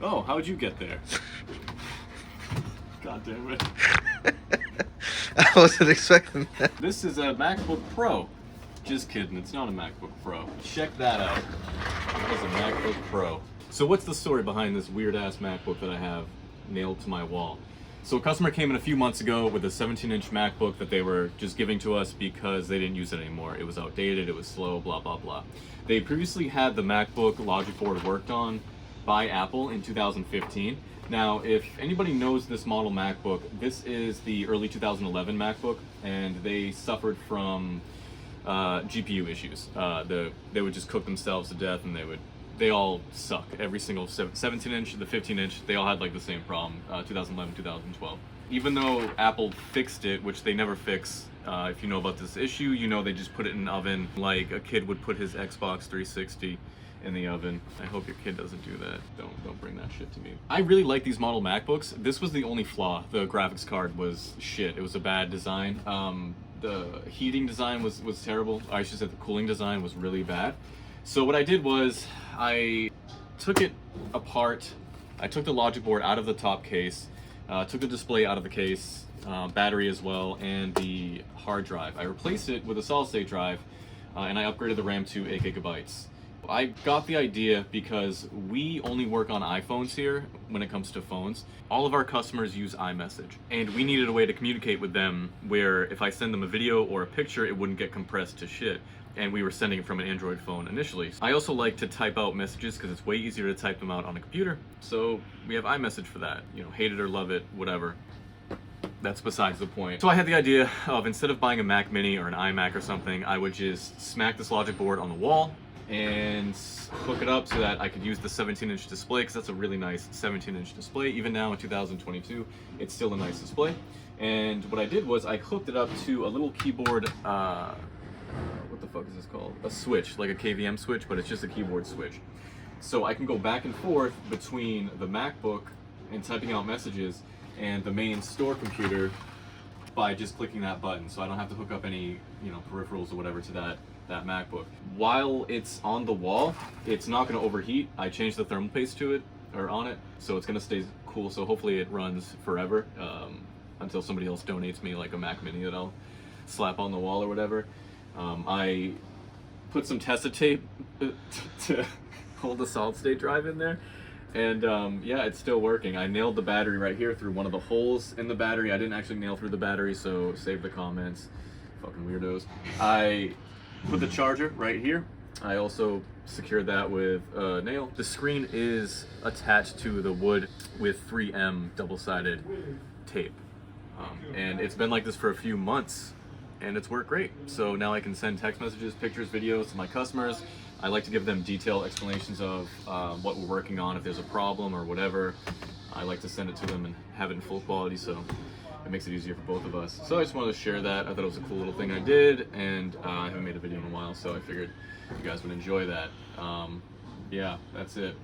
Oh, how'd you get there? God damn it. I wasn't expecting that. This is a MacBook Pro. Just kidding, it's not a MacBook Pro. Check that out. It's a MacBook Pro. So what's the story behind this weird ass MacBook that I have nailed to my wall? So a customer came in a few months ago with a 17-inch MacBook that they were just giving to us because they didn't use it anymore. It was outdated, it was slow, blah, blah, blah. They previously had the MacBook logic board worked on by Apple in 2015. Now, if anybody knows this model MacBook, this is the early 2011 MacBook, and they suffered from GPU issues. They would just cook themselves to death, and they all suck. Every single 17-inch, the 15-inch, they all had like the same problem, 2011, 2012. Even though Apple fixed it, which they never fix, if you know about this issue, you know they just put it in an oven like a kid would put his Xbox 360 in the oven. I hope your kid doesn't do that. Don't bring that shit to me. I really like these model MacBooks. This was the only flaw. The graphics card was shit. It was a bad design. The heating design was terrible. I should say the cooling design was really bad. So what I did was I took it apart. I took the logic board out of the top case, took the display out of the case, battery as well, and the hard drive. I replaced it with a solid state drive, and I upgraded the RAM to 8 gigabytes. I got the idea because we only work on iPhones here when it comes to phones. All of our customers use iMessage, and we needed a way to communicate with them where if I send them a video or a picture, it wouldn't get compressed to shit. And we were sending it from an Android phone initially. I also like to type out messages because it's way easier to type them out on a computer. So we have iMessage for that. You know, hate it or love it, whatever. That's besides the point. So I had the idea of instead of buying a Mac Mini or an iMac or something, I would just smack this logic board on the wall and hook it up so that I could use the 17-inch display, because that's a really nice 17-inch display. Even now in 2022, it's still a nice display. And what I did was I hooked it up to a little keyboard, what the fuck is this called? A switch, like a KVM switch, but it's just a keyboard switch. So I can go back and forth between the MacBook and typing out messages and the main store computer by just clicking that button. So I don't have to hook up any, you know, peripherals or whatever to that MacBook. While it's on the wall, it's not going to overheat. I changed the thermal paste to it, or on it, so it's going to stay cool. So hopefully it runs forever, until somebody else donates me like a Mac Mini that I'll slap on the wall or whatever. I put some Tessa tape to hold the solid state drive in there, and yeah, it's still working. I nailed the battery right here through one of the holes in the battery. I didn't actually nail through the battery, so save the comments. Fucking weirdos. I put the charger right here. I also secured that with a nail. The screen is attached to the wood with 3M double-sided tape. And it's been like this for a few months, and it's worked great. So now I can send text messages, pictures, videos to my customers. I like to give them detailed explanations of what we're working on, if there's a problem or whatever. I like to send it to them and have it in full quality, so it makes it easier for both of us. So I just wanted to share that. I thought it was a cool little thing I did, and I haven't made a video in a while, so I figured you guys would enjoy that. Yeah, that's it.